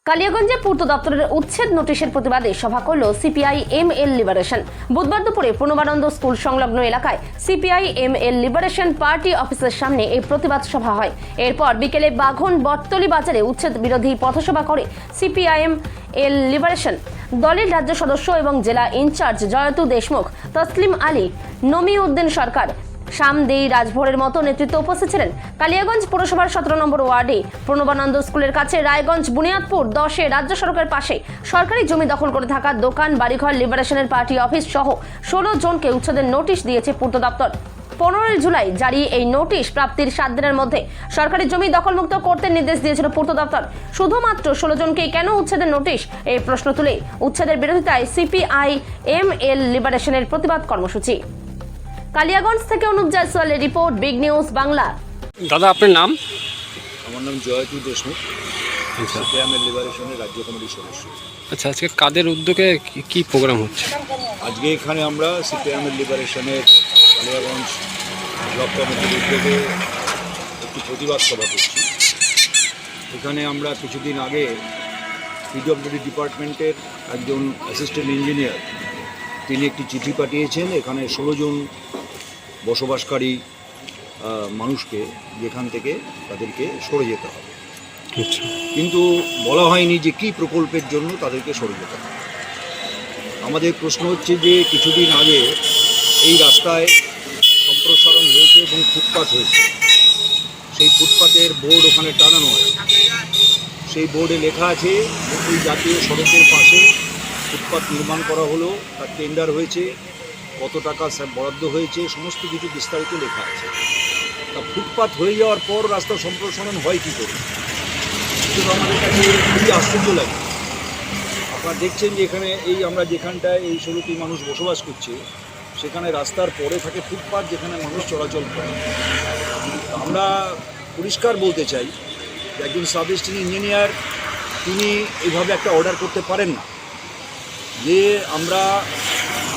কালিয়াগঞ্জে পূর্ত দপ্তরের উচ্ছেদ নোটিশের প্রতিবাদে সভা করল সিপিআই-এমএল লিবারেশন। বুধবার দুপুরে প্রণবানন্দ স্কুল সংলগ্ন এলাকায় সিপিআই-এমএল লিবারেশন পার্টি অফিসের সামনে এই প্রতিবাদ সভা হয়। এরপর বিকেলে বাঘন বটতলি বাজারে উচ্ছেদ বিরোধী পথসভা করে সিপিআই-এমএল লিবারেশন। দলের রাজ্য সদস্য এবং জেলা ইনচার্জ জয়তু দেশমুখ, তসলিম আলী, নমিউদ্দিন সরকার, শামদেই রাজভোরের মতো নেতৃত্ব উপস্থিত ছিলেন। কালিয়াগঞ্জ পৌরসভার 17 নম্বর ওয়ার্ডে প্রণবানন্দ স্কুলের কাছে রায়গঞ্জ বুনিয়াদপুর 10-এ রাজ্য সড়কের পাশে সরকারি জমি দখল করে থাকা দোকান, বাড়িঘর, লিবারেশনের পার্টি অফিস সহ 16 জনকে উচ্ছেদের নোটিশ দিয়েছে পূর্ত দপ্তর। 15 জুলাই জারি এই নোটিশ প্রাপ্তির 7 দিনের মধ্যে সরকারি জমি দখলমুক্ত করতে নির্দেশ দিয়েছিল পূর্ত দপ্তর। শুধুমাত্র 16 জনকে কেন উচ্ছেদের নোটিশ, এই প্রশ্ন তুলে উচ্ছেদের বিরোধিতায় সিপিআই-এমএল লিবারেশনের প্রতিবাদ কর্মসূচি। কালিয়াগঞ্জ থেকে অনুপ জয়সওয়ালের রিপোর্ট, বিগ নিউজ বাংলা। দাদা, আপনার নাম? আমার নাম জয়তু দেশমুখ, সিপিআই-এমএল লিবারেশনের রাজ্য কমিটির সদস্য। আচ্ছা, আজকে কাদের উদ্যোগে কি প্রোগ্রাম হচ্ছে? আজকে এখানে আমরা সিপিআই-এমএল লিবারেশনের কালিয়াগঞ্জ ব্লক কমিটির উদ্যোগে একটি প্রতিবাদ সভা করছি। এখানে আমরা কিছুদিন আগে পিডব্লিউডি ডিপার্টমেন্টের একজন অ্যাসিস্ট্যান্ট ইঞ্জিনিয়ার, তিনি একটি চিঠি পাঠিয়েছেন এখানে 16 জন বসবাসকারী মানুষকে যেখান থেকে তাদেরকে সরে যেতে হবে। কিন্তু বলা হয়নি যে কী প্রকল্পের জন্য তাদেরকে সরে যেতে হবে। আমাদের প্রশ্ন হচ্ছে যে কিছুদিন আগে এই রাস্তায় সম্প্রসারণ হয়েছে এবং ফুটপাথ হয়েছে। সেই ফুটপাথের বোর্ড ওখানে টানানো আছে। সেই বোর্ডে লেখা আছে এই জাতীয় সড়কের পাশে ফুটপাথ নির্মাণ করা হলো, তার টেন্ডার হয়েছে, কত টাকা বরাদ্দ হয়েছে, সমস্ত কিছু বিস্তারিত লেখা আছে। তা ফুটপাথ হয়ে যাওয়ার পর রাস্তা সম্প্রসারণ হয় কী করে? কিন্তু আমাদের কাছে খুবই আশ্চর্য লাগে। আপনারা দেখছেন যে এখানে আমরা যেখানটায় এই 16টি মানুষ বসবাস করছে সেখানে রাস্তার পরে থাকে ফুটপাথ, যেখানে মানুষ চলাচল করে। আমরা পরিষ্কার বলতে চাই যে একজন সাব অ্যাসিস্ট্যান্ট ইঞ্জিনিয়ার তিনি এইভাবে একটা অর্ডার করতে পারেন না যে আমরা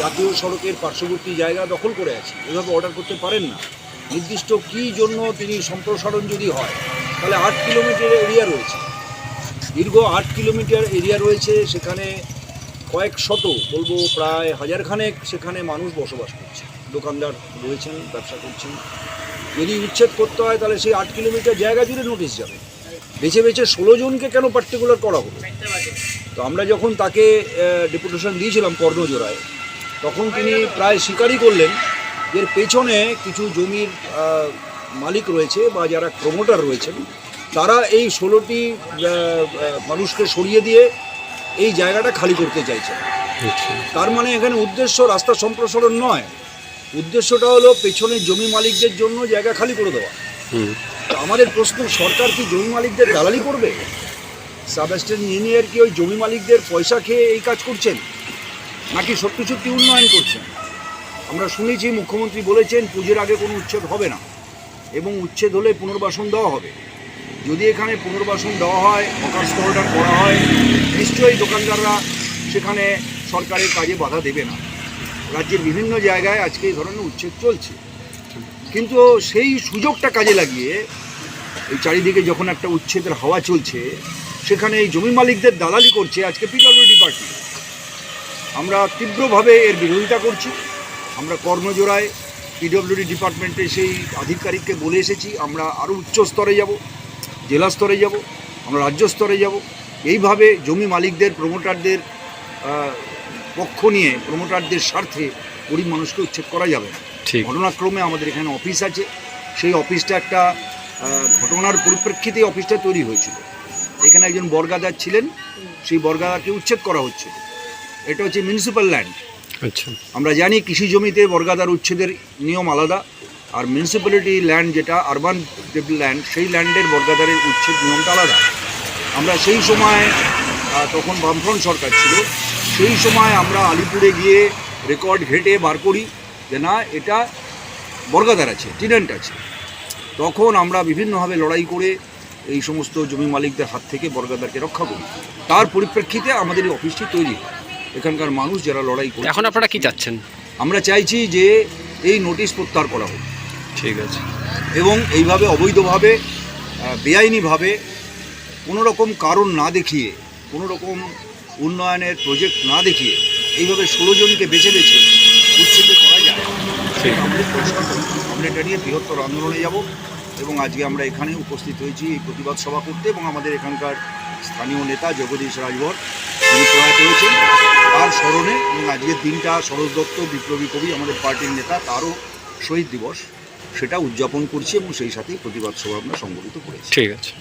জাতীয় সড়কের পার্শ্ববর্তী জায়গা দখল করে আছি, এভাবে অর্ডার করতে পারেন না। নির্দিষ্ট কী জন্য তিনি সম্প্রসারণ যদি হয় তাহলে 8 কিলোমিটার এরিয়া রয়েছে, দীর্ঘ 8 কিলোমিটার এরিয়া রয়েছে, সেখানে কয়েক শত, বলবো প্রায় 1000 খানেক সেখানে মানুষ বসবাস করছে, দোকানদার রয়েছেন, ব্যবসা করছেন। যদি উচ্ছেদ করতে হয় তাহলে সেই 8 কিলোমিটার জায়গা জুড়ে নোটিশ যাবে। বেছে বেছে 16 জনকে কেন পার্টিকুলার করা হলো? তো আমরা যখন তাকে ডেপুটেশন দিয়েছিলাম কর্ণজোড়ায়, তখন তিনি প্রায় স্বীকারই করলেন যে এর পেছনে কিছু জমির মালিক রয়েছে বা যারা প্রমোটার রয়েছেন, তারা এই 16টি মানুষকে সরিয়ে দিয়ে এই জায়গাটা খালি করতে চাইছেন। তার মানে এখানে উদ্দেশ্য রাস্তা সম্প্রসারণ নয়, উদ্দেশ্যটা হলো পেছনের জমি মালিকদের জন্য জায়গা খালি করে দেওয়া। আমাদের প্রশ্ন, সরকার কি জমি মালিকদের দালালি করবে? সাব অ্যাসিস্ট্যান্ট ইঞ্জিনিয়ার কি ওই জমি মালিকদের পয়সা খেয়ে এই কাজ করছেন, নাকি সত্যি সত্যি উন্নয়ন করছেন? আমরা শুনেছি মুখ্যমন্ত্রী বলেছেন পুজোর আগে কোনো উচ্ছেদ হবে না এবং উচ্ছেদ হলে পুনর্বাসন দেওয়া হবে। যদি এখানে পুনর্বাসন দেওয়া হয়, হকার্স করিডর করা হয়, নিশ্চয়ই দোকানদাররা সেখানে সরকারের কাজে বাধা দেবে না। রাজ্যের বিভিন্ন জায়গায় আজকে এই ধরনের উচ্ছেদ চলছে, কিন্তু সেই সুযোগটা কাজে লাগিয়ে এই চারিদিকে যখন একটা উচ্ছেদের হাওয়া চলছে, সেখানে এই জমি মালিকদের দালালি করছে আজকে পিডব্লিউডি পার্টি। আমরা তীব্রভাবে এর বিরোধিতা করছি। আমরা কর্ণজোড়ায় পিডব্লিউডি ডিপার্টমেন্টে সেই আধিকারিককে বলে এসেছি, আমরা আরও উচ্চ স্তরে যাব, জেলা স্তরে যাব, আমরা রাজ্য স্তরে যাব। এইভাবে জমি মালিকদের, প্রমোটারদের পক্ষ নিয়ে, প্রমোটারদের স্বার্থে গরিব মানুষকে উচ্ছেদ করা যাবে না। ঘটনাক্রমে আমাদের এখানে অফিস আছে, সেই অফিসটা একটা ঘটনার পরিপ্রেক্ষিতে অফিসটা তৈরি হয়েছিল। এখানে একজন বর্গাদার ছিলেন, সেই বর্গাদারকে উচ্ছেদ করা হচ্ছিল। এটা হচ্ছে মিউনিসিপ্যাল ল্যান্ড। আচ্ছা, আমরা জানি কৃষি জমিতে বর্গাদার উচ্ছেদের নিয়ম আলাদা, আর মিউনিসিপ্যালিটি ল্যান্ড যেটা আরবান ল্যান্ড, সেই ল্যান্ডের বর্গাদারের উচ্ছেদ নিয়মটা আলাদা। আমরা সেই সময়, তখন বামফ্রন্ট সরকার ছিল, সেই সময় আমরা আলিপুরে গিয়ে রেকর্ড ঘেটে বার করি যে না, এটা বর্গাদার আছে, টিনেন্ট আছে। তখন আমরা বিভিন্নভাবে লড়াই করে এই সমস্ত জমি মালিকদের হাত থেকে বর্গাদারকে রক্ষা করি। তার পরিপ্রেক্ষিতে আমাদের এই অফিসটি তৈরি হয়। এখানকার মানুষ যারা লড়াই করে। এখন আপনারা কি চাচ্ছেন? আমরা চাইছি যে এই নোটিশ প্রত্যাহার করা হোক। ঠিক আছে। এবং এইভাবে অবৈধভাবে, বেআইনিভাবে, কোনো রকম কারণ না দেখিয়ে কোনো রকম উন্নয়নের প্রজেক্ট না দেখিয়ে এইভাবে 16 জনকে বেছে বেছে উচ্ছেদ করা যায় না। ঠিক। আমাদের পরিষ্কার করতে হবে। আমরা এটা নিয়ে বৃহত্তর আন্দোলনে যাব এবং আজকে আমরা এখানে উপস্থিত হয়েছি এই প্রতিবাদ সভা করতে, এবং আমাদের এখানকার স্থানীয় নেতা জগদীশ রাজভর তিনি প্রয়াত হয়েছেন তার স্মরণে, এবং আজকের দিনটা শরৎ দত্ত বিপ্লবী কবি আমাদের পার্টির নেতা তারও শহীদ দিবস, সেটা উদযাপন করছি এবং সেই সাথেই প্রতিবাদ সভা আমরা সংগঠিত করেছি। ঠিক আছে।